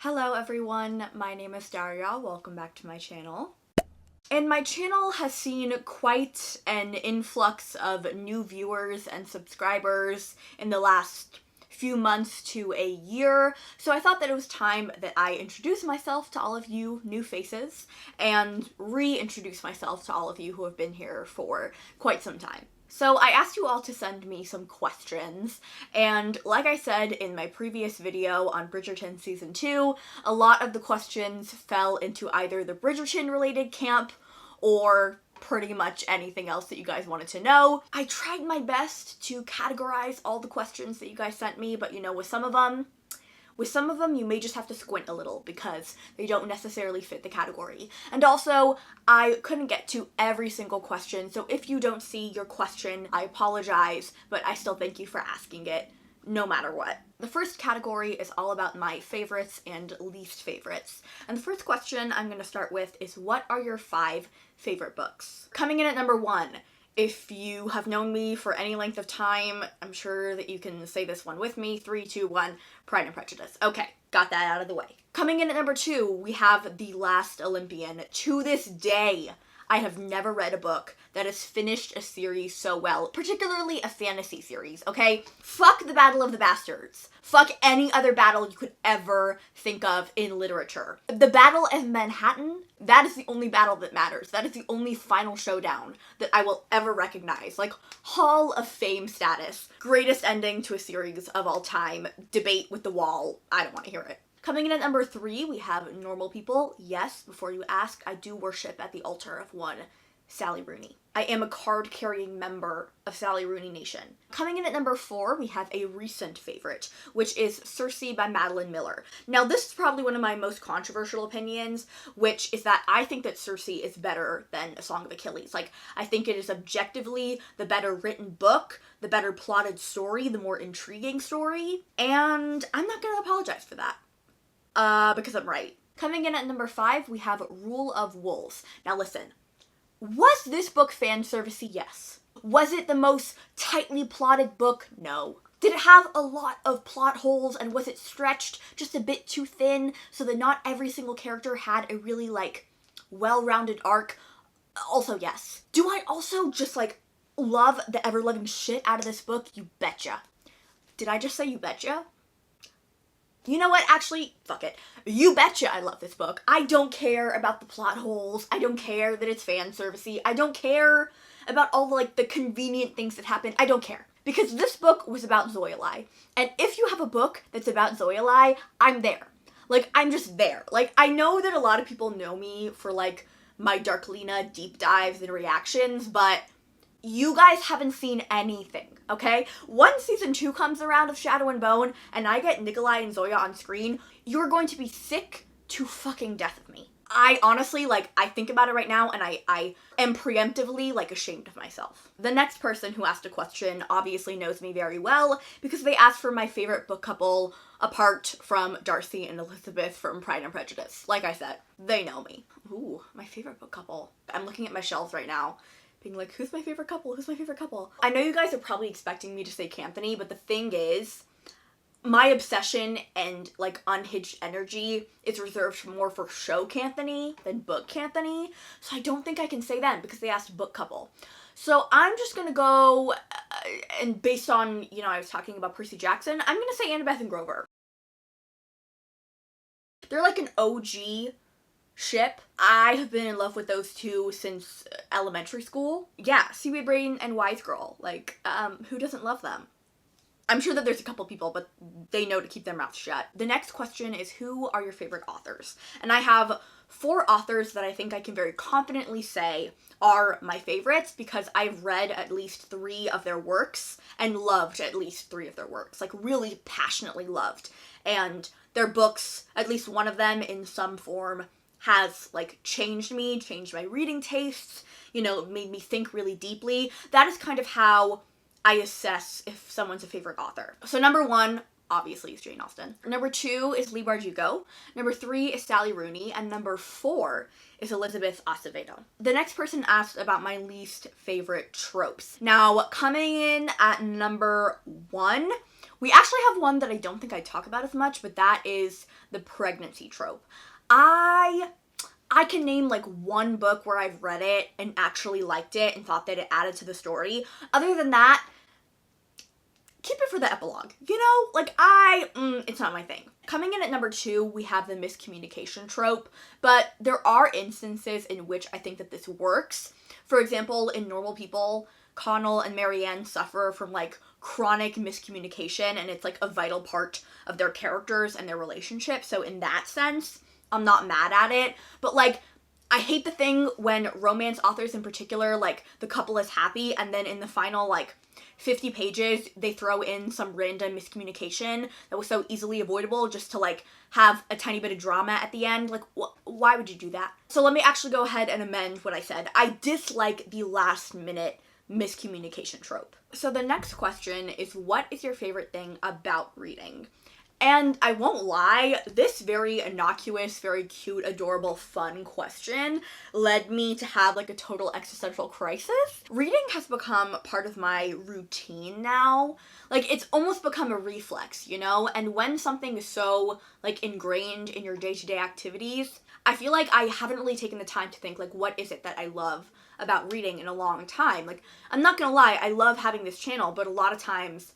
Hello everyone, my name is Daria, welcome back to my channel. And my channel has seen quite an influx of new viewers and subscribers in the last few months to a year, so I thought that it was time that I introduce myself to all of you new faces and reintroduce myself to all of you who have been here for quite some time. So I asked you all to send me some questions, and like I said in my previous video on Bridgerton Season 2, a lot of the questions fell into either the Bridgerton related camp or pretty much anything else that you guys wanted to know. I tried my best to categorize all the questions that you guys sent me, but you know, with some of them you may just have to squint a little because they don't necessarily fit the category. And also, I couldn't get to every single question, so if you don't see your question, I apologize, but I still thank you for asking it, no matter what. The first category is all about my favorites and least favorites. And the first question I'm going to start with is, what are your 5 favorite books? Coming in at number 1. If you have known me for any length of time, I'm sure that you can say this one with me. 3, 2, 1, Pride and Prejudice. Okay, got that out of the way. Coming in at number 2, we have The Last Olympian. To this day, I have never read a book that has finished a series so well, particularly a fantasy series, okay? Fuck the Battle of the Bastards. Fuck any other battle you could ever think of in literature. The Battle of Manhattan, that is the only battle that matters. That is the only final showdown that I will ever recognize. Like, Hall of Fame status. Greatest ending to a series of all time. Debate with the wall. I don't want to hear it. Coming in at number 3, we have Normal People. Yes, before you ask, I do worship at the altar of one Sally Rooney. I am a card-carrying member of Sally Rooney Nation. Coming in at number 4, we have a recent favorite, which is Circe by Madeline Miller. Now, this is probably one of my most controversial opinions, which is that I think that Circe is better than A Song of Achilles. Like, I think it is objectively the better written book, the better plotted story, the more intriguing story, and I'm not gonna apologize for that. Because I'm right. Coming in at number 5, we have Rule of Wolves. Now listen, was this book fan servicey? Yes. Was it the most tightly plotted book? No. Did it have a lot of plot holes, and was it stretched just a bit too thin so that not every single character had a really, like, well-rounded arc? Also, yes. Do I also just, like, love the ever-loving shit out of this book? You betcha. Did I just say you betcha? You know what? Actually, fuck it. You betcha I love this book. I don't care about the plot holes. I don't care that it's fan servicey. I don't care about all the convenient things that happen. I don't care. Because this book was about Zoyalai. And if you have a book that's about Zoyalai, I'm there. Like, I'm just there. Like, I know that a lot of people know me for, like, my Darklina deep dives and reactions, but you guys haven't seen anything, okay? Once season 2 comes around of Shadow and Bone, and I get Nikolai and Zoya on screen, you're going to be sick to fucking death of me. I honestly, I think about it right now, and I am preemptively, ashamed of myself. The next person who asked a question obviously knows me very well, because they asked for my favorite book couple, apart from Darcy and Elizabeth from Pride and Prejudice. Like I said, they know me. Ooh, my favorite book couple. I'm looking at my shelves right now, being like, who's my favorite couple? Who's my favorite couple? I know you guys are probably expecting me to say Canthony, but the thing is, my obsession and, unhinged energy is reserved more for show Canthony than book Canthony, so I don't think I can say them because they asked book couple. So I'm just gonna go, and based on, I was talking about Percy Jackson, I'm gonna say Annabeth and Grover. They're like an OG ship. I have been in love with those two since elementary school. Yeah, Seaweed Brain and Wise Girl. Who doesn't love them? I'm sure that there's a couple people, but they know to keep their mouths shut. The next question is, who are your favorite authors? And I have 4 authors that I think I can very confidently say are my favorites because I've read at least 3 of their works and loved at least 3 of their works. Really passionately loved. And their books, at least one of them in some form, has, changed me, changed my reading tastes, made me think really deeply. That is kind of how I assess if someone's a favorite author. So number 1, obviously, is Jane Austen. Number 2 is Leigh Bardugo. Number 3 is Sally Rooney. And number 4 is Elizabeth Acevedo. The next person asked about my least favorite tropes. Now, coming in at number 1, We actually have one that I don't think I talk about as much, but that is the pregnancy trope. I can name like one book where I've read it and actually liked it and thought that it added to the story. Other than that, keep it for the epilogue. You know, like it's not my thing. Coming in at number 2, we have the miscommunication trope, but there are instances in which I think that this works. For example, in Normal People, Connell and Marianne suffer from like chronic miscommunication, and it's like a vital part of their characters and their relationship. So in that sense, I'm not mad at it. But like, I hate the thing when romance authors in particular, like the couple is happy and then in the final like 50 pages, they throw in some random miscommunication that was so easily avoidable just to like have a tiny bit of drama at the end. Like, why would you do that? So let me actually go ahead and amend what I said. I dislike the last minute miscommunication trope. So the next question is, what is your favorite thing about reading? And I won't lie, this very innocuous, very cute, adorable, fun question led me to have like a total existential crisis. Reading has become part of my routine now. Like, it's almost become a reflex, you know? And when something is so like ingrained in your day-to-day activities, I feel like I haven't really taken the time to think like, what is it that I love about reading in a long time? Like, I'm not gonna lie, I love having this channel, but a lot of times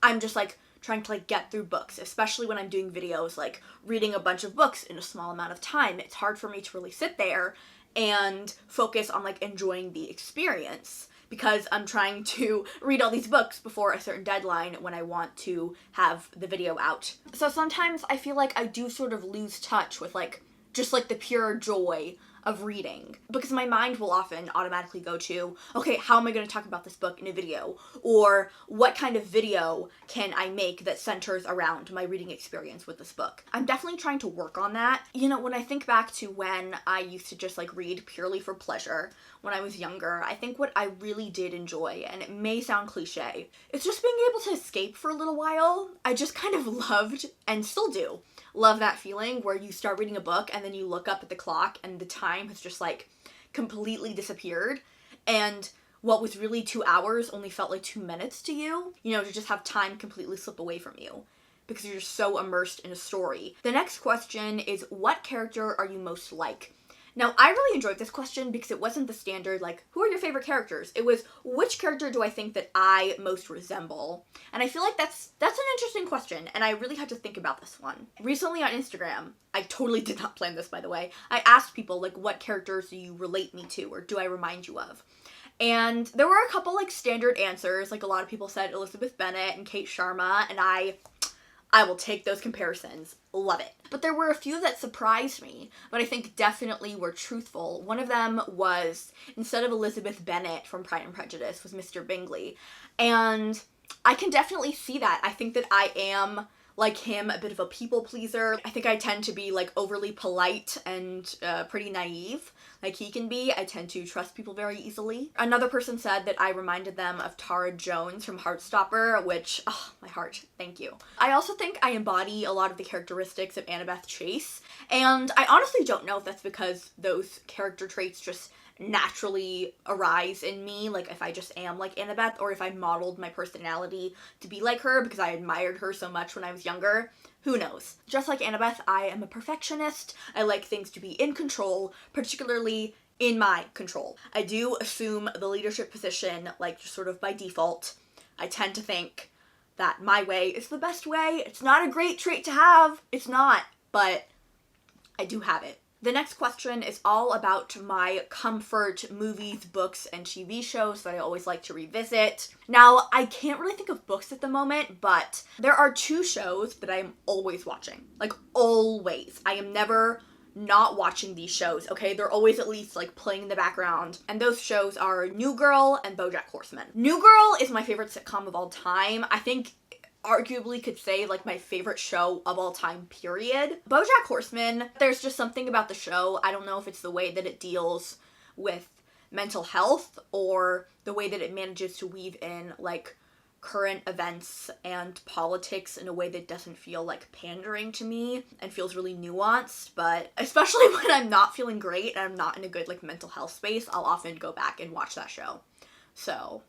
I'm just like trying to like get through books, especially when I'm doing videos, like reading a bunch of books in a small amount of time. It's hard for me to really sit there and focus on like enjoying the experience because I'm trying to read all these books before a certain deadline when I want to have the video out. So sometimes I feel like I do sort of lose touch with like just like the pure joy of reading, because my mind will often automatically go to, okay, how am I going to talk about this book in a video? Or what kind of video can I make that centers around my reading experience with this book? I'm definitely trying to work on that. You know, when I think back to when I used to just like read purely for pleasure when I was younger, I think what I really did enjoy, and it may sound cliche, it's just being able to escape for a little while. I just kind of loved, and still do, love that feeling where you start reading a book and then you look up at the clock and the time has just like completely disappeared, and what was really 2 hours only felt like 2 minutes to you, you know, to just have time completely slip away from you because you're so immersed in a story. The next question is, what character are you most like? Now, I really enjoyed this question because it wasn't the standard, like, who are your favorite characters? It was, which character do I think that I most resemble? And I feel like that's an interesting question, and I really had to think about this one. Recently on Instagram, I totally did not plan this, by the way, I asked people, like, what characters do you relate me to, or do I remind you of? And there were a couple, like, standard answers. Like, a lot of people said Elizabeth Bennet and Kate Sharma, and I will take those comparisons. Love it. But there were a few that surprised me, but I think definitely were truthful. One of them was, instead of Elizabeth Bennet from Pride and Prejudice, was Mr. Bingley. And I can definitely see that. I think that I am, like him, a bit of a people pleaser. I think I tend to be like overly polite and pretty naive, like he can be. I tend to trust people very easily. Another person said that I reminded them of Tara Jones from Heartstopper, which, oh, my heart, thank you. I also think I embody a lot of the characteristics of Annabeth Chase, and I honestly don't know if that's because those character traits just naturally arise in me, like if I just am like Annabeth, or if I modeled my personality to be like her because I admired her so much when I was younger. Who knows? Just like Annabeth, I am a perfectionist. I like things to be in control, particularly in my control. I do assume the leadership position, like just sort of by default. I tend to think that my way is the best way. It's not a great trait to have. It's not, but I do have it. The next question is all about my comfort movies, books, and TV shows that I always like to revisit. Now, I can't really think of books at the moment, but there are 2 shows that I'm always watching. Like, always. I am never not watching these shows, okay? They're always at least, like, playing in the background. And those shows are New Girl and BoJack Horseman. New Girl is my favorite sitcom of all time. I think arguably could say like my favorite show of all time, period. BoJack Horseman, there's just something about the show. I don't know if it's the way that it deals with mental health or the way that it manages to weave in like current events and politics in a way that doesn't feel like pandering to me and feels really nuanced. But especially when I'm not feeling great and I'm not in a good like mental health space, I'll often go back and watch that show. So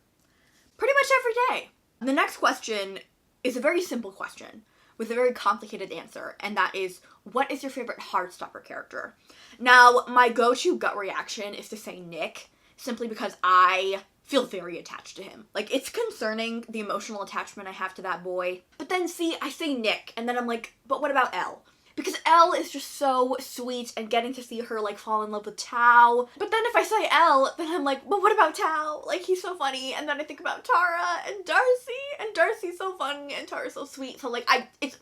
pretty much every day. The next question is a very simple question with a very complicated answer, and that is, what is your favorite Heartstopper character? Now, my go-to gut reaction is to say Nick, simply because I feel very attached to him. Like, it's concerning the emotional attachment I have to that boy. But then, see, I say Nick, and then I'm like, but what about Elle? Because Elle is just so sweet, and getting to see her, like, fall in love with Tao. But then if I say Elle, then I'm like, but what about Tao? Like, he's so funny. And then I think about Tara and Darcy, and Darcy's so funny, and Tara's so sweet. So, like, it's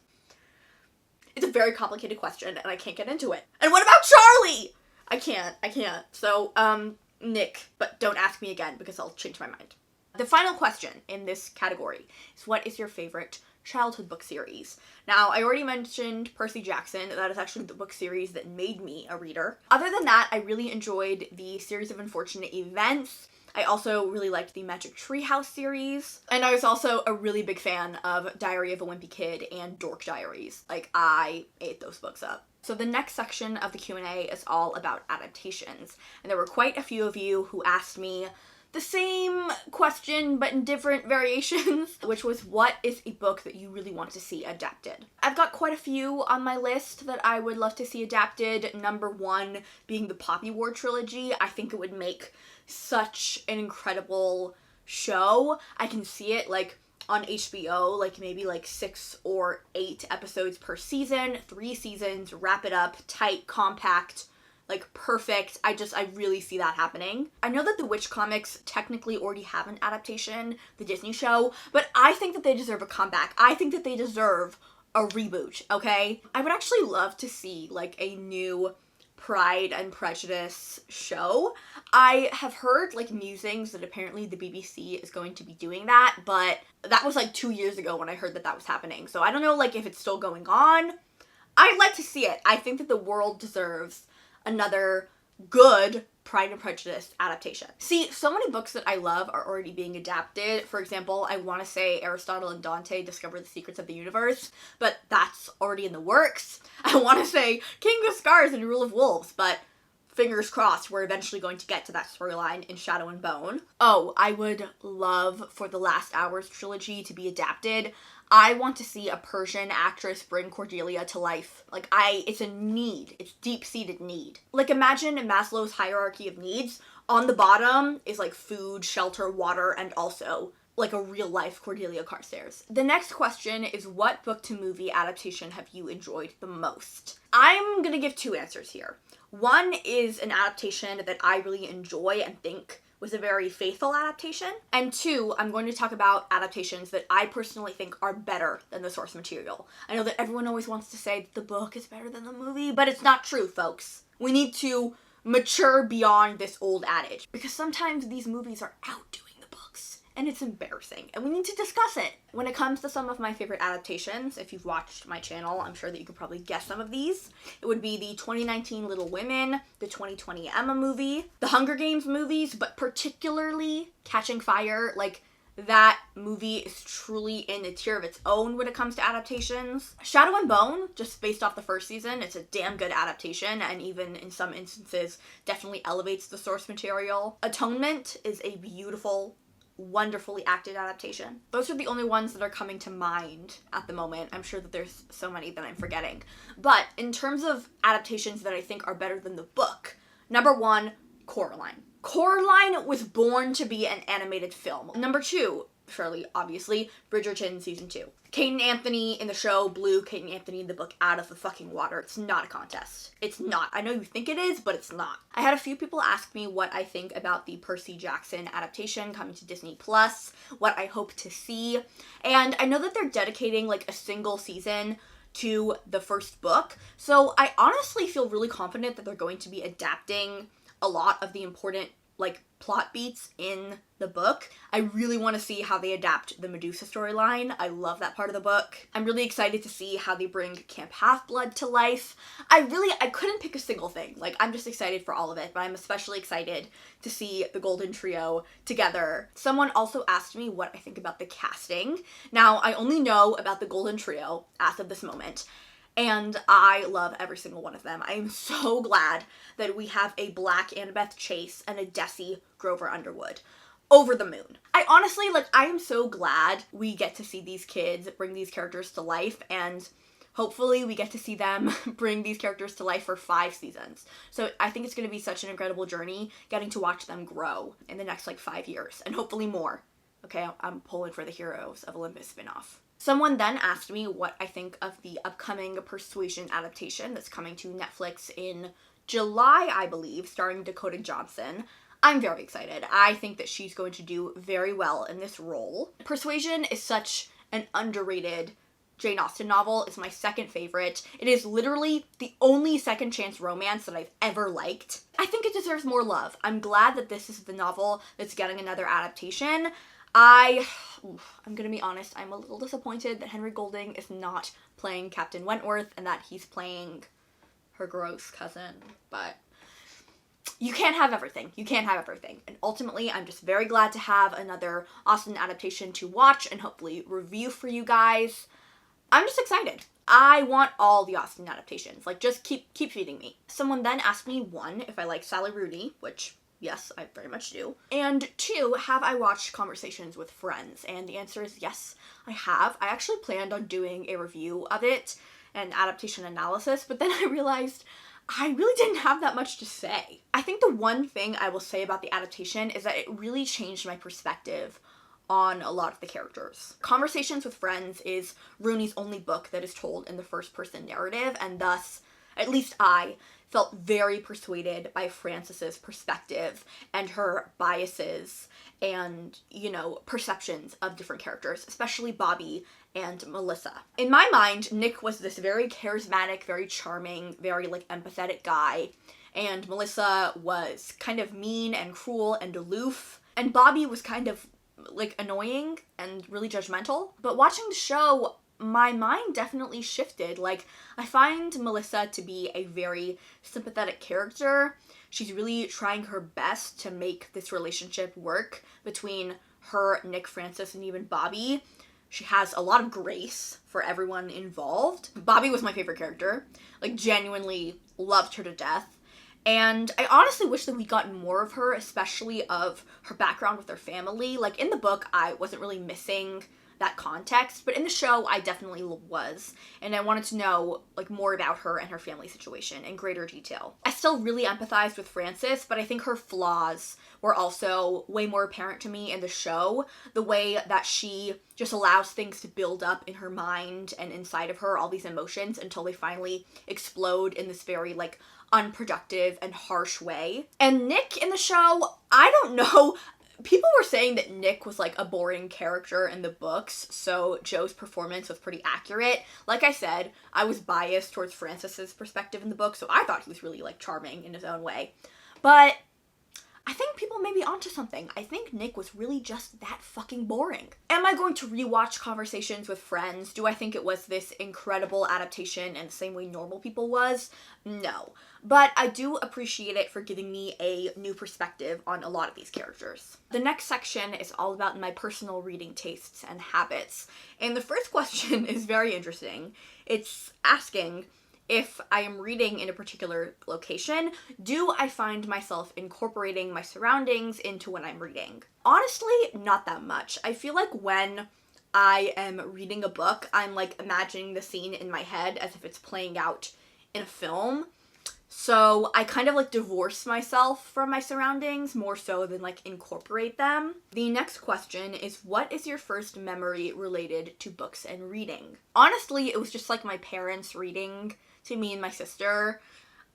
a very complicated question, and I can't get into it. And what about Charlie? I can't. So, Nick, but don't ask me again, because I'll change my mind. The final question in this category is, what is your favorite childhood book series? Now, I already mentioned Percy Jackson. That is actually the book series that made me a reader. Other than that, I really enjoyed the Series of Unfortunate Events. I also really liked the Magic Treehouse series. And I was also a really big fan of Diary of a Wimpy Kid and Dork Diaries. Like, I ate those books up. So the next section of the Q&A is all about adaptations. And there were quite a few of you who asked me the same question, but in different variations, which was, what is a book that you really want to see adapted? I've got quite a few on my list that I would love to see adapted. Number one being the Poppy War trilogy. I think it would make such an incredible show. I can see it, like, on HBO, like, maybe, like, 6 or 8 episodes per season, 3 seasons, wrap it up, tight, compact, like, perfect. I really see that happening. I know that the Witch comics technically already have an adaptation, the Disney show, but I think that they deserve a comeback. I think that they deserve a reboot, okay? I would actually love to see, like, a new Pride and Prejudice show. I have heard, like, musings that apparently the BBC is going to be doing that, but that was, like, 2 years ago when I heard that that was happening. So I don't know, like, if it's still going on. I'd like to see it. I think that the world deserves another good Pride and Prejudice adaptation. See, so many books that I love are already being adapted. For example, I want to say Aristotle and Dante discover the secrets of the universe, but that's already in the works. I want to say King of Scars and Rule of Wolves, but fingers crossed we're eventually going to get to that storyline in Shadow and Bone. Oh, I would love for the Last Hours trilogy to be adapted. I want to see a Persian actress bring Cordelia to life. Like, it's a need. It's deep-seated need. Like, imagine Maslow's hierarchy of needs. On the bottom is, like, food, shelter, water, and also, like, a real-life Cordelia Carstairs. The next question is, what book-to-movie adaptation have you enjoyed the most? I'm gonna give 2 answers here. One is an adaptation that I really enjoy and think was a very faithful adaptation. And 2, I'm going to talk about adaptations that I personally think are better than the source material. I know that everyone always wants to say that the book is better than the movie, but it's not true, folks. We need to mature beyond this old adage, because sometimes these movies are outdoing the books, and it's embarrassing, and we need to discuss it. When it comes to some of my favorite adaptations, if you've watched my channel, I'm sure that you could probably guess some of these. It would be the 2019 Little Women, the 2020 Emma movie, the Hunger Games movies, but particularly Catching Fire. Like, that movie is truly in a tier of its own when it comes to adaptations. Shadow and Bone, just based off the first season, it's a damn good adaptation, and even in some instances definitely elevates the source material. Atonement is a beautiful, wonderfully acted adaptation. Those are the only ones that are coming to mind at the moment. I'm sure that there's so many that I'm forgetting. But in terms of adaptations that I think are better than the book, number 1, Coraline. Coraline was born to be an animated film. Number 2, fairly obviously, Bridgerton Season 2. Kate and Anthony in the show blew Kate and Anthony in the book out of the fucking water. It's not a contest. It's not. I know you think it is, but it's not. I had a few people ask me what I think about the Percy Jackson adaptation coming to Disney+, what I hope to see, and I know that they're dedicating, like, a single season to the first book, so I honestly feel really confident that they're going to be adapting a lot of the important, like, plot beats in the book. I really want to see how they adapt the Medusa storyline. I love that part of the book. I'm really excited to see how they bring Camp Half-Blood to life. I couldn't pick a single thing. Like, I'm just excited for all of it, but I'm especially excited to see the Golden Trio together. Someone also asked me what I think about the casting. Now, I only know about the Golden Trio as of this moment, and I love every single one of them. I am so glad that we have a Black Annabeth Chase and a Desi Grover Underwood. over the moon. I honestly, I am so glad we get to see these kids bring these characters to life, and hopefully we get to see them bring these characters to life for 5 seasons. So I think it's going to be such an incredible journey getting to watch them grow in the next 5 years, and hopefully more. Okay, I'm pulling for the Heroes of Olympus spinoff. Someone then asked me what I think of the upcoming Persuasion adaptation that's coming to Netflix in July, I believe, starring Dakota Johnson. I'm very excited. I think that she's going to do very well in this role. Persuasion is such an underrated Jane Austen novel. It's my second favorite. It is literally the only second chance romance that I've ever liked. I think it deserves more love. I'm glad that this is the novel that's getting another adaptation. I'm gonna be honest, I'm a little disappointed that Henry Golding is not playing Captain Wentworth and that he's playing her gross cousin, but you can't have everything. You can't have everything. And ultimately, I'm just very glad to have another Austen adaptation to watch and hopefully review for you guys. I'm just excited. I want all the Austen adaptations. Just keep feeding me. Someone then asked me, 1, if I like Sally Rooney, which yes, I very much do. And 2, have I watched Conversations with Friends? And the answer is yes, I have. I actually planned on doing a review of it, an adaptation analysis, but then I realized I really didn't have that much to say. I think the one thing I will say about the adaptation is that it really changed my perspective on a lot of the characters. Conversations with Friends is Rooney's only book that is told in the first-person narrative, and thus, at least I felt very persuaded by Frances's perspective and her biases and, perceptions of different characters, especially Bobby and Melissa. In my mind, Nick was this very charismatic, very charming, very, empathetic guy, and Melissa was kind of mean and cruel and aloof, and Bobby was kind of, annoying and really judgmental. But watching the show, my mind definitely shifted. I find Melissa to be a very sympathetic character. She's really trying her best to make this relationship work between her, Nick, Frances, and even Bobby. She has a lot of grace for everyone involved. Bobby was my favorite character. Genuinely loved her to death. And I honestly wish that we got more of her, especially of her background with her family. In the book, I wasn't really missing that context, but in the show, I definitely was, and I wanted to know, more about her and her family situation in greater detail. I still really empathized with Frances, but I think her flaws were also way more apparent to me in the show. The way that she just allows things to build up in her mind and inside of her, all these emotions, until they finally explode in this very, unproductive and harsh way. And Nick in the show, I don't know. People were saying that Nick was a boring character in the books, so Joe's performance was pretty accurate. Like I said, I was biased towards Frances's perspective in the book, so I thought he was really charming in his own way. But I think people may be onto something. I think Nick was really just that fucking boring. Am I going to rewatch Conversations with Friends? Do I think it was this incredible adaptation in the same way normal people was? No. But I do appreciate it for giving me a new perspective on a lot of these characters. The next section is all about my personal reading tastes and habits. And the first question is very interesting. It's asking, if I am reading in a particular location, do I find myself incorporating my surroundings into when I'm reading? Honestly, not that much. I feel like when I am reading a book, I'm imagining the scene in my head as if it's playing out in a film. So I kind of divorce myself from my surroundings more so than incorporate them. The next question is, what is your first memory related to books and reading? Honestly, it was just my parents reading to me and my sister.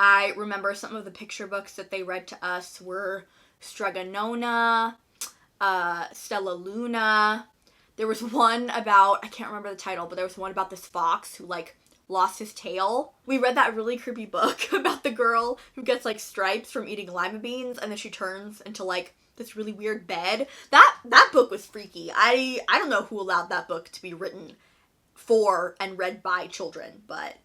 I remember some of the picture books that they read to us were Straganona, Stella Luna. There was one about, I can't remember the title, but there was one about this fox who lost his tail. We read that really creepy book about the girl who gets stripes from eating lima beans, and then she turns into this really weird bed. That book was freaky. I don't know who allowed that book to be written for and read by children, but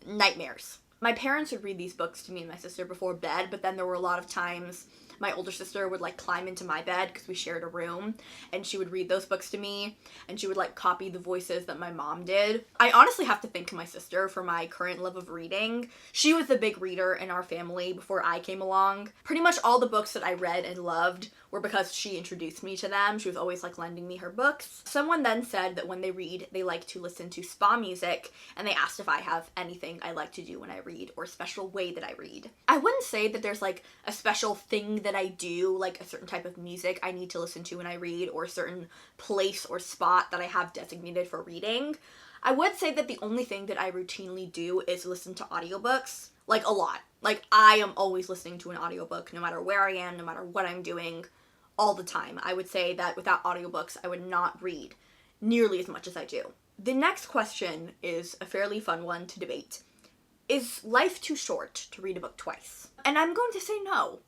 nightmares. My parents would read these books to me and my sister before bed, but then there were a lot of times my older sister would like climb into my bed because we shared a room, and she would read those books to me, and she would like copy the voices that my mom did. I honestly have to thank my sister for my current love of reading. She was the big reader in our family before I came along. Pretty much all the books that I read and loved were because she introduced me to them. She was always like lending me her books. Someone then said that when they read, they like to listen to spa music, and they asked if I have anything I like to do when I read or a special way that I read. I wouldn't say that there's like a special thing that I do, like a certain type of music I need to listen to when I read, or a certain place or spot that I have designated for reading. I would say that the only thing that I routinely do is listen to audiobooks, like a lot. Like I am always listening to an audiobook no matter where I am, no matter what I'm doing, all the time. I would say that without audiobooks, I would not read nearly as much as I do. The next question is a fairly fun one to debate. Is life too short to read a book twice? And I'm going to say no.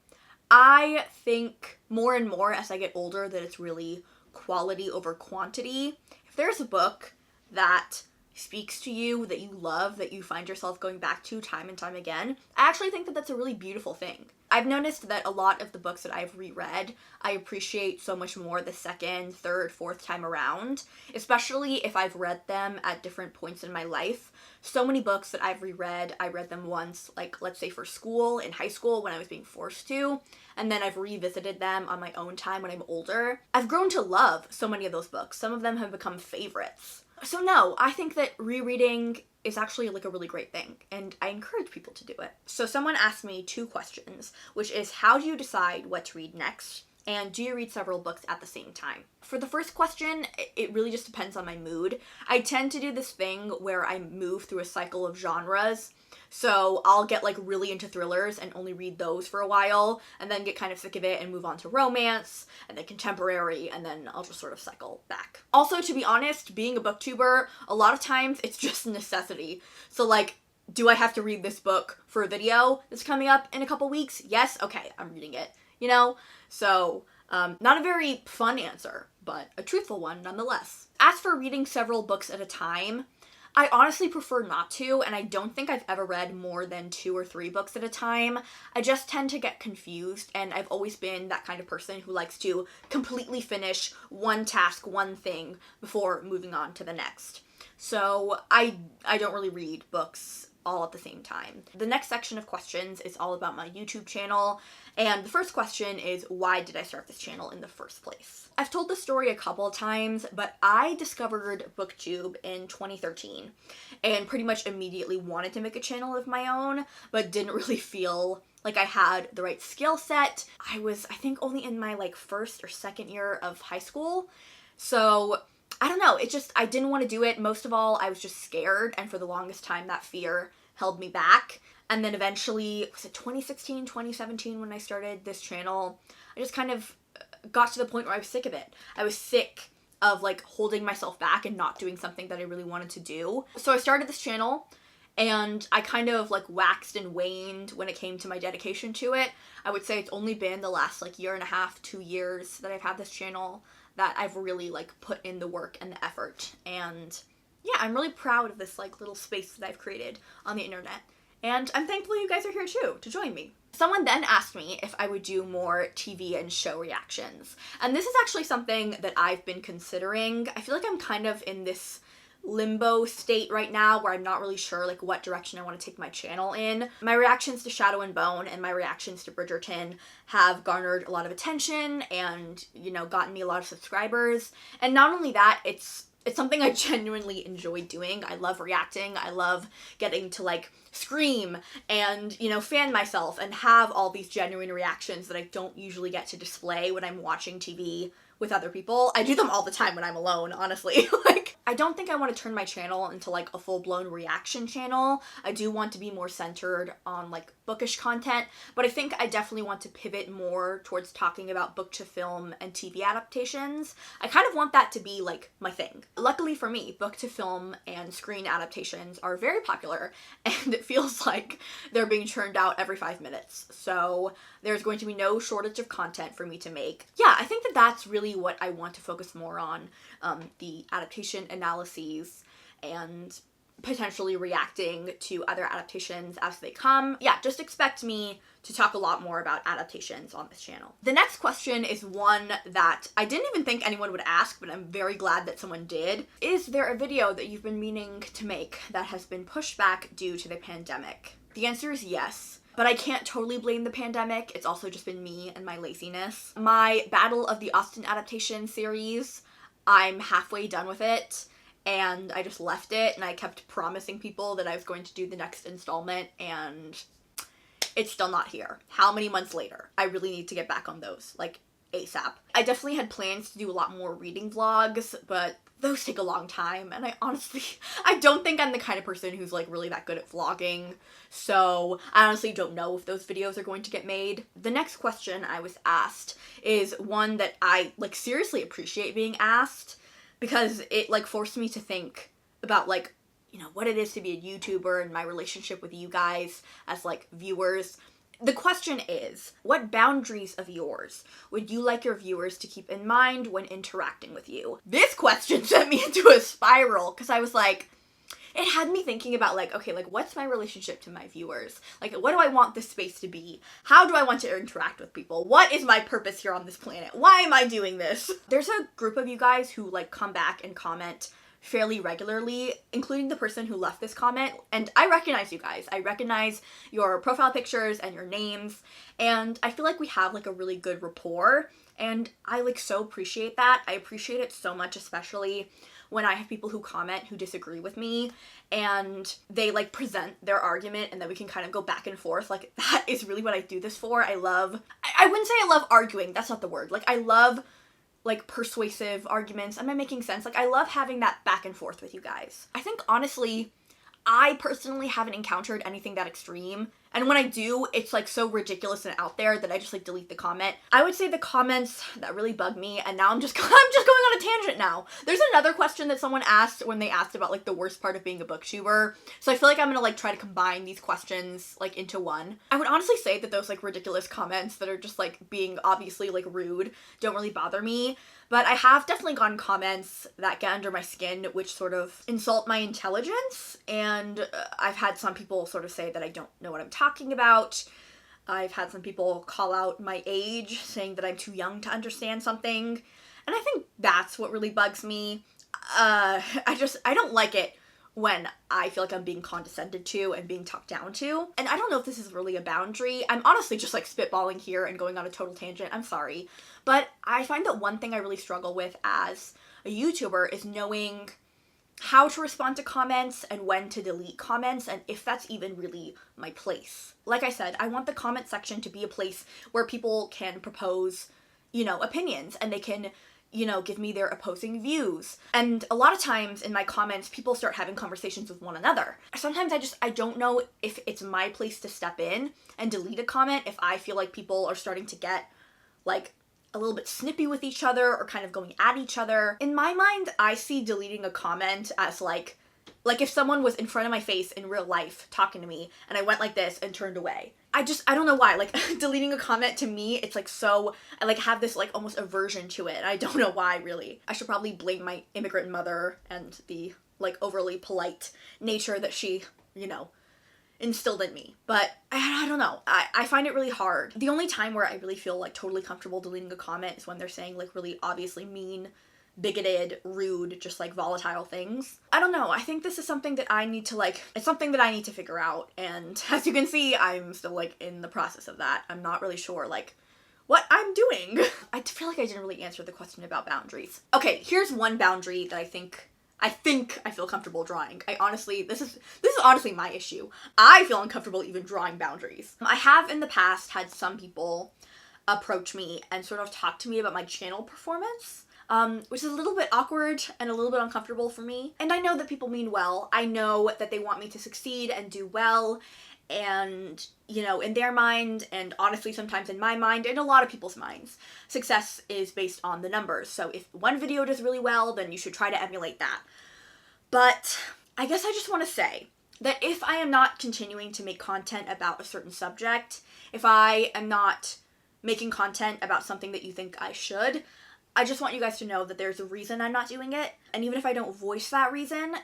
I think more and more as I get older that it's really quality over quantity. If there's a book that speaks to you, that you love, that you find yourself going back to time and time again, I actually think that that's a really beautiful thing. I've noticed that a lot of the books that I've reread, I appreciate so much more the second, third, fourth time around, especially if I've read them at different points in my life. So many books that I've reread, I read them once, like let's say for school, in high school when I was being forced to, and then I've revisited them on my own time when I'm older. I've grown to love so many of those books. Some of them have become favorites. So no, I think that rereading is actually like a really great thing, and I encourage people to do it. So someone asked me 2 questions, which is how do you decide what to read next, and do you read several books at the same time? For the first question, it really just depends on my mood. I tend to do this thing where I move through a cycle of genres. So I'll get like really into thrillers and only read those for a while, and then get kind of sick of it and move on to romance, and then contemporary, and then I'll just sort of cycle back. Also, to be honest, being a booktuber, a lot of times it's just necessity. So like, do I have to read this book for a video that's coming up in a couple weeks? Yes? Okay, I'm reading it, you know? So, not a very fun answer, but a truthful one nonetheless. As for reading several books at a time, I honestly prefer not to, and I don't think I've ever read more than 2 or 3 books at a time. I just tend to get confused, and I've always been that kind of person who likes to completely finish one task, one thing, before moving on to the next. So I don't really read books all at the same time. The next section of questions is all about my YouTube channel, and the first question is, why did I start this channel in the first place? I've told this story a couple of times, but I discovered Booktube in 2013 and pretty much immediately wanted to make a channel of my own, but didn't really feel like I had the right skill set. I was, I think, only in my like first or second year of high school, so I don't know, it just, I didn't want to do it. Most of all, I was just scared, and for the longest time that fear held me back. And then eventually, was it 2016, 2017 when I started this channel, I just kind of got to the point where I was sick of it. I was sick of like holding myself back and not doing something that I really wanted to do. So I started this channel, and I kind of like waxed and waned when it came to my dedication to it. I would say it's only been the last like year and a half, 2 years that I've had this channel that I've really like put in the work and the effort. And yeah, I'm really proud of this like little space that I've created on the internet. And I'm thankful you guys are here too, to join me. Someone then asked me if I would do more TV and show reactions. And this is actually something that I've been considering. I feel like I'm kind of in this limbo state right now where I'm not really sure like what direction I want to take my channel in. My reactions to Shadow and Bone and my reactions to Bridgerton have garnered a lot of attention and, you know, gotten me a lot of subscribers. And not only that, it's something I genuinely enjoy doing. I love reacting. I love getting to like scream and, you know, fan myself and have all these genuine reactions that I don't usually get to display when I'm watching TV with other people. I do them all the time when I'm alone, honestly. Like, I don't think I want to turn my channel into like a full-blown reaction channel. I do want to be more centered on like bookish content, but I think I definitely want to pivot more towards talking about book to film and TV adaptations. I kind of want that to be like my thing. Luckily for me, book to film and screen adaptations are very popular, and it feels like they're being churned out every 5 minutes. So there's going to be no shortage of content for me to make. Yeah, I think that that's really what I want to focus more on, the adaptation analyses and potentially reacting to other adaptations as they come. Yeah, just expect me to talk a lot more about adaptations on this channel. The next question is one that I didn't even think anyone would ask, but I'm very glad that someone did. Is there a video that you've been meaning to make that has been pushed back due to the pandemic? The answer is yes. But I can't totally blame the pandemic. It's also just been me and my laziness. My Battle of the Austen Adaptation series, I'm halfway done with it, and I just left it, and I kept promising people that I was going to do the next installment, and it's still not here. How many months later? I really need to get back on those, like, ASAP. I definitely had plans to do a lot more reading vlogs, but those take a long time, and I don't think I'm the kind of person who's, like, really that good at vlogging, so I honestly don't know if those videos are going to get made. The next question I was asked is one that I, like, seriously appreciate being asked, because it, like, forced me to think about, like, you know, what it is to be a YouTuber and my relationship with you guys as, like, viewers. The question is, what boundaries of yours would you like your viewers to keep in mind when interacting with you? This question sent me into a spiral, because I was like, it had me thinking about, like, okay, like, what's my relationship to my viewers? Like, what do I want this space to be? How do I want to interact with people? What is my purpose here on this planet? Why am I doing this? There's a group of you guys who, like, come back and comment fairly regularly, including the person who left this comment, and I recognize you guys. I recognize your profile pictures and your names, and I feel like we have, like, a really good rapport, and I, like, so appreciate that. I appreciate it so much, especially when I have people who comment who disagree with me, and they, like, present their argument, and then we can kind of go back and forth. Like, that is really what I do this for. I wouldn't say I love arguing, that's not the word. Like, I love, like, persuasive arguments. Am I making sense? Like, I love having that back and forth with you guys. I think, honestly, I personally haven't encountered anything that extreme, and when I do, it's, like, so ridiculous and out there that I just, like, delete the comment. I would say the comments that really bug me, and now I'm just going on a tangent now. There's another question that someone asked when they asked about, like, the worst part of being a booktuber, so I feel like I'm gonna, like, try to combine these questions, like, into one. I would honestly say that those, like, ridiculous comments that are just, like, being obviously, like, rude don't really bother me, but I have definitely gotten comments that get under my skin, which sort of insult my intelligence, and I've had some people sort of say that I don't know what I'm talking about. I've had some people call out my age, saying that I'm too young to understand something, and I think that's what really bugs me. I don't like it when I feel like I'm being condescended to and being talked down to. And I don't know if this is really a boundary. I'm honestly just, like, spitballing here and going on a total tangent. I'm sorry. But I find that one thing I really struggle with as a YouTuber is knowing how to respond to comments and when to delete comments, and if that's even really my place. Like I said, I want the comment section to be a place where people can propose, you know, opinions, and they can, you know, give me their opposing views. And a lot of times in my comments, people start having conversations with one another. Sometimes I don't know if it's my place to step in and delete a comment if I feel like people are starting to get, like, a little bit snippy with each other or kind of going at each other. In my mind, I see deleting a comment as, like if someone was in front of my face in real life talking to me and I went like this and turned away. I don't know why, like, deleting a comment to me, it's, like, so, I, like, have this, like, almost aversion to it, and I don't know why, really. I should probably blame my immigrant mother and the, like, overly polite nature that she, you know, instilled in me. But I don't know. I find it really hard. The only time where I really feel, like, totally comfortable deleting a comment is when they're saying, like, really obviously mean, bigoted, rude, just, like, volatile things. I don't know. I think this is something that I need to, like, it's something that I need to figure out, and as you can see, I'm still, like, in the process of that. I'm not really sure, like, what I'm doing. I feel like I didn't really answer the question about boundaries. Okay, here's one boundary that I think I feel comfortable drawing. This is honestly my issue. I feel uncomfortable even drawing boundaries. I have in the past had some people approach me and sort of talk to me about my channel performance, which is a little bit awkward and a little bit uncomfortable for me. And I know that people mean well. I know that they want me to succeed and do well, and, you know, in their mind, and honestly sometimes in my mind, and a lot of people's minds, success is based on the numbers. So if one video does really well, then you should try to emulate that. But I guess I just want to say that if I am not continuing to make content about a certain subject, if I am not making content about something that you think I should, I just want you guys to know that there's a reason I'm not doing it. And even if I don't voice that reason,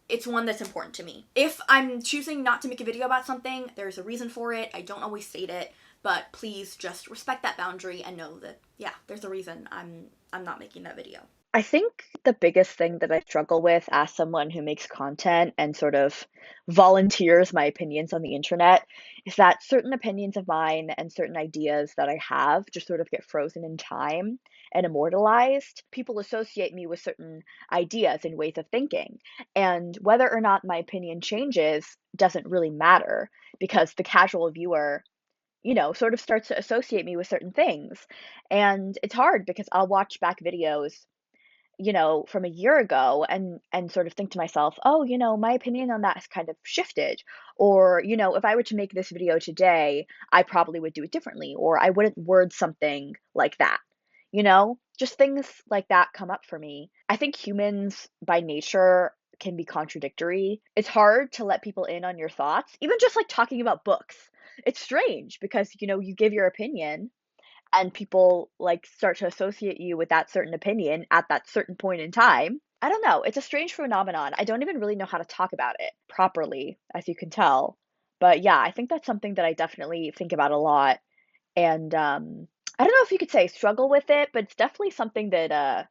it's one that's important to me. If I'm choosing not to make a video about something, there's a reason for it. I don't always state it, but please just respect that boundary and know that, yeah, there's a reason I'm not making that video. I think the biggest thing that I struggle with as someone who makes content and sort of volunteers my opinions on the internet is that certain opinions of mine and certain ideas that I have just sort of get frozen in time and immortalized. People associate me with certain ideas and ways of thinking. And whether or not my opinion changes doesn't really matter because the casual viewer sort of starts to associate me with certain things. And it's hard because I'll watch back videos from a year ago and sort of think to myself, "Oh, my opinion on that has kind of shifted." Or, if I were to make this video today, I probably would do it differently, or I wouldn't word something like that. Just things like that come up for me. I think humans by nature can be contradictory. It's hard to let people in on your thoughts, even just like talking about books. It's strange because, you give your opinion and people like start to associate you with that certain opinion at that certain point in time. I don't know. It's a strange phenomenon. I don't even really know how to talk about it properly, as you can tell. But yeah, I think that's something that I definitely think about a lot. And I don't know if you could say struggle with it, but it's definitely something that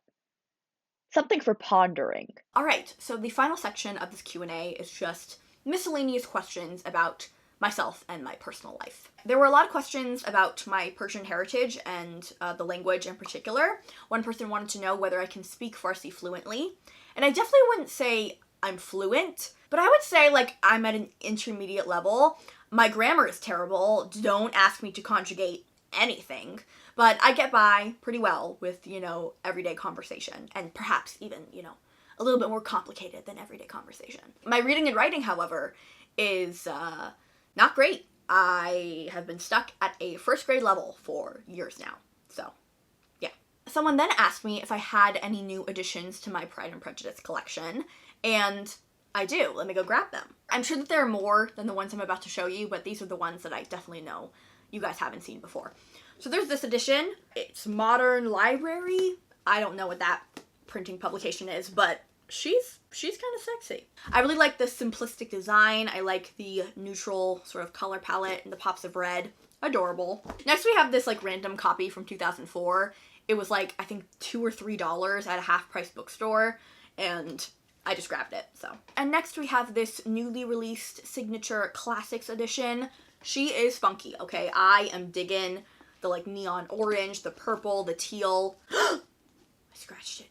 something for pondering. All right, so the final section of this Q&A is just miscellaneous questions about myself and my personal life. There were a lot of questions about my Persian heritage and the language in particular. One person wanted to know whether I can speak Farsi fluently, and I definitely wouldn't say I'm fluent, but I would say like I'm at an intermediate level. My grammar is terrible. Don't ask me to conjugate anything, but I get by pretty well with, everyday conversation, and perhaps even, a little bit more complicated than everyday conversation. My reading and writing, however, is not great. I have been stuck at a first grade level for years now, so yeah. Someone then asked me if I had any new additions to my Pride and Prejudice collection, and I do. Let me go grab them. I'm sure that there are more than the ones I'm about to show you, but these are the ones that I definitely know you guys haven't seen before. So there's this edition. It's Modern Library. I don't know what that printing publication is, but she's kind of sexy. I really like the simplistic design. I like the neutral sort of color palette and the pops of red. Adorable. Next we have this like random copy from 2004. It was like, I think $2 or $3 at a half-price bookstore, and I just grabbed it, so. And next we have this newly released signature classics edition. She is funky, okay? I am digging the like neon orange, the purple, the teal. I scratched it.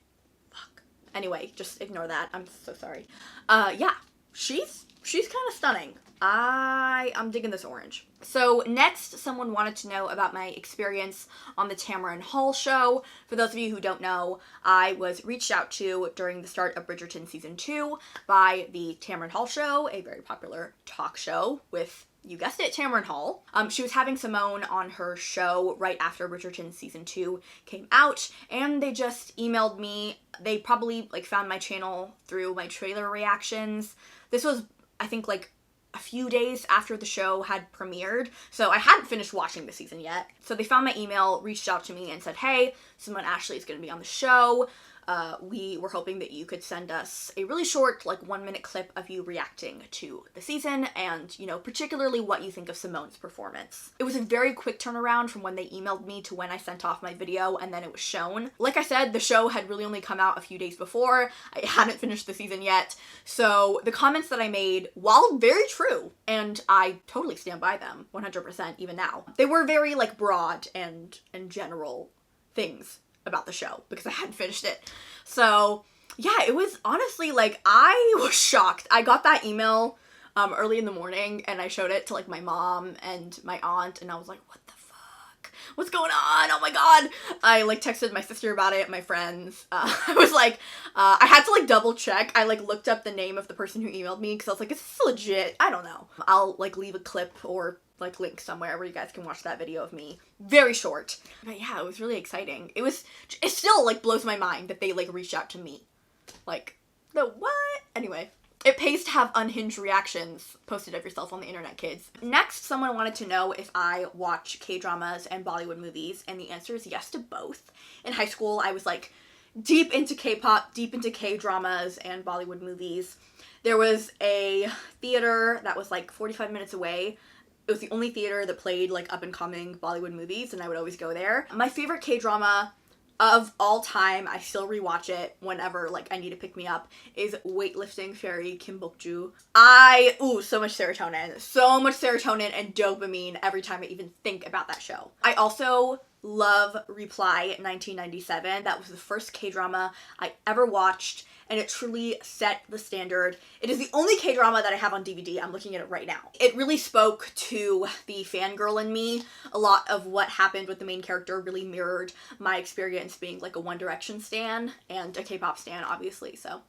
Fuck. Anyway, just ignore that. I'm so sorry. Yeah, she's kind of stunning. I'm digging this orange. So next, someone wanted to know about my experience on the Tamron Hall show. For those of you who don't know, I was reached out to during the start of Bridgerton Season 2 by the Tamron Hall show, a very popular talk show with, you guessed it, Tamron Hall. She was having Simone on her show right after Bridgerton Season 2 came out, and they just emailed me. They probably like found my channel through my trailer reactions. This was, I think, like a few days after the show had premiered, so I hadn't finished watching the season yet. So they found my email, reached out to me, and said, hey, Simone Ashley is going to be on the show. We were hoping that you could send us a really short, like 1-minute clip of you reacting to the season and, particularly what you think of Simone's performance. It was a very quick turnaround from when they emailed me to when I sent off my video and then it was shown. Like I said, the show had really only come out a few days before. I hadn't finished the season yet. So the comments that I made, while very true, and I totally stand by them 100% even now, they were very like broad and general things about the show because I hadn't finished it. So yeah, it was honestly like, I was shocked. I got that email early in the morning and I showed it to like my mom and my aunt and I was like, what the fuck? What's going on? Oh my god. I like texted my sister about it, my friends. I was like, I had to like double check. I like looked up the name of the person who emailed me because I was like, is this legit? I don't know. I'll like leave a clip or like link somewhere where you guys can watch that video of me. Very short. But yeah, it was really exciting. It still like blows my mind that they like reached out to me. Like, the what? Anyway, it pays to have unhinged reactions posted of yourself on the internet, kids. Next, someone wanted to know if I watch K-dramas and Bollywood movies, and the answer is yes to both. In high school, I was like deep into K-pop, deep into K-dramas and Bollywood movies. There was a theater that was like 45 minutes away. It was the only theater that played like up and coming Bollywood movies, and I would always go there. My favorite K-drama of all time, I still rewatch it whenever like I need to pick me up, is Weightlifting Fairy Kim Bok-joo. So much serotonin. So much serotonin and dopamine every time I even think about that show. I also love Reply 1997. That was the first K-drama I ever watched, and it truly set the standard. It is the only K-drama that I have on DVD. I'm looking at it right now. It really spoke to the fangirl in me. A lot of what happened with the main character really mirrored my experience being like a One Direction stan and a K-pop stan, obviously, so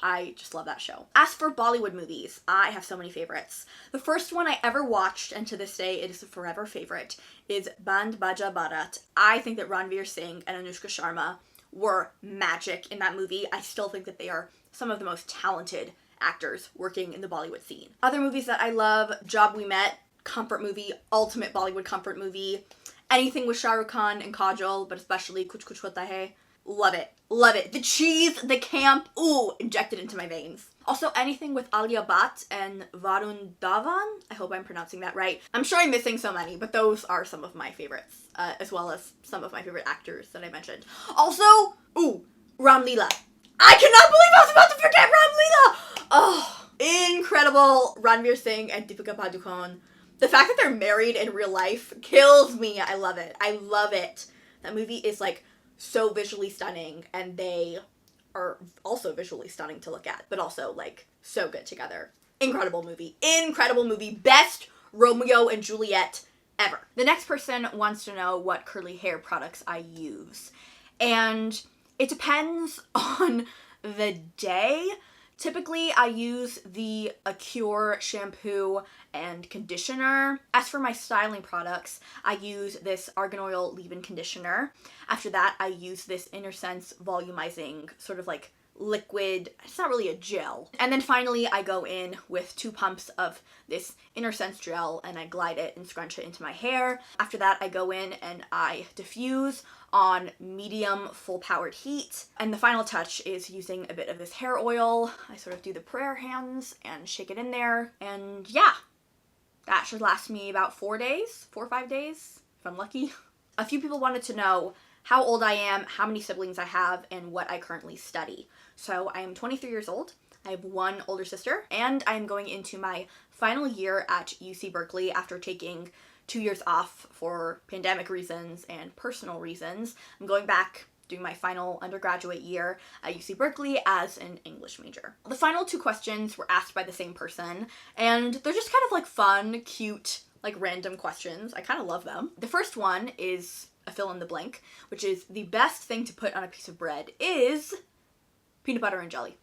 I just love that show. As for Bollywood movies, I have so many favorites. The first one I ever watched, and to this day it is a forever favorite, is Band Baja Bharat. I think that Ranveer Singh and Anushka Sharma were magic in that movie. I still think that they are some of the most talented actors working in the Bollywood scene. Other movies that I love, Job We Met, comfort movie, ultimate Bollywood comfort movie. Anything with Shah Rukh Khan and Kajol, but especially Kuch Kuch Hota Hai. Love it. Love it. The cheese, the camp, injected into my veins. Also, anything with Alia Bhatt and Varun Dhawan. I hope I'm pronouncing that right. I'm sure I'm missing so many, but those are some of my favorites, as well as some of my favorite actors that I mentioned. Also, Ram Leela. I cannot believe I was about to forget Ram Leela! Oh, incredible. Ranveer Singh and Deepika Padukone. The fact that they're married in real life kills me. I love it. I love it. That movie is like so visually stunning, and they are also visually stunning to look at, but also like so good together. Incredible movie. Incredible movie. Best Romeo and Juliet ever. The next person wants to know what curly hair products I use, and it depends on the day. Typically, I use the Acure shampoo and conditioner. As for my styling products, I use this Argan Oil leave-in conditioner. After that, I use this Inner Sense volumizing sort of like liquid, it's not really a gel. And then finally, I go in with 2 pumps of this Inner Sense gel, and I glide it and scrunch it into my hair. After that, I go in and I diffuse on medium full-powered heat. And the final touch is using a bit of this hair oil. I sort of do the prayer hands and shake it in there. And yeah, that should last me about 4 days, 4 or 5 days, if I'm lucky. A few people wanted to know how old I am, how many siblings I have, and what I currently study. So I am 23 years old. I have 1 older sister, and I'm going into my final year at UC Berkeley after taking 2 years off for pandemic reasons and personal reasons. I'm going back, doing my final undergraduate year at UC Berkeley as an English major. The final 2 questions were asked by the same person, and they're just kind of like fun, cute, like random questions. I kind of love them. The first one is a fill in the blank, which is the best thing to put on a piece of bread is peanut butter and jelly.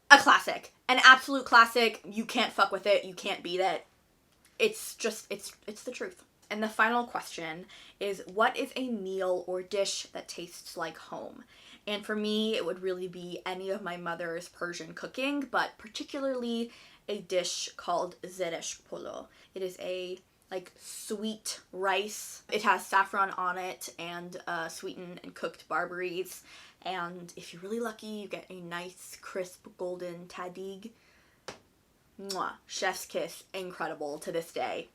A classic. An absolute classic. You can't fuck with it. You can't beat it. It's just, it's the truth. And the final question is, what is a meal or dish that tastes like home? And for me, it would really be any of my mother's Persian cooking, but particularly a dish called zeresh polo. It is a like sweet rice. It has saffron on it and sweetened and cooked barberries. And if you're really lucky, you get a nice crisp golden tadig. Mwah, chef's kiss, incredible to this day.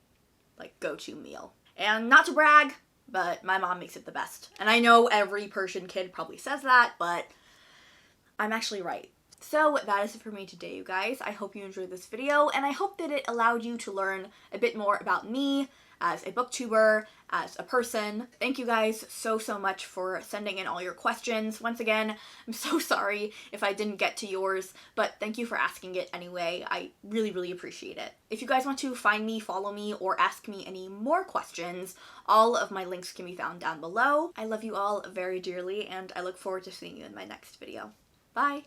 Like go-to meal. And not to brag, but my mom makes it the best. And I know every Persian kid probably says that, but I'm actually right. So that is it for me today, you guys. I hope you enjoyed this video, and I hope that it allowed you to learn a bit more about me as a booktuber, as a person. Thank you guys so much for sending in all your questions. Once again, I'm so sorry if I didn't get to yours, but thank you for asking it anyway. I really appreciate it. If you guys want to find me, follow me, or ask me any more questions, all of my links can be found down below. I love you all very dearly, and I look forward to seeing you in my next video. Bye!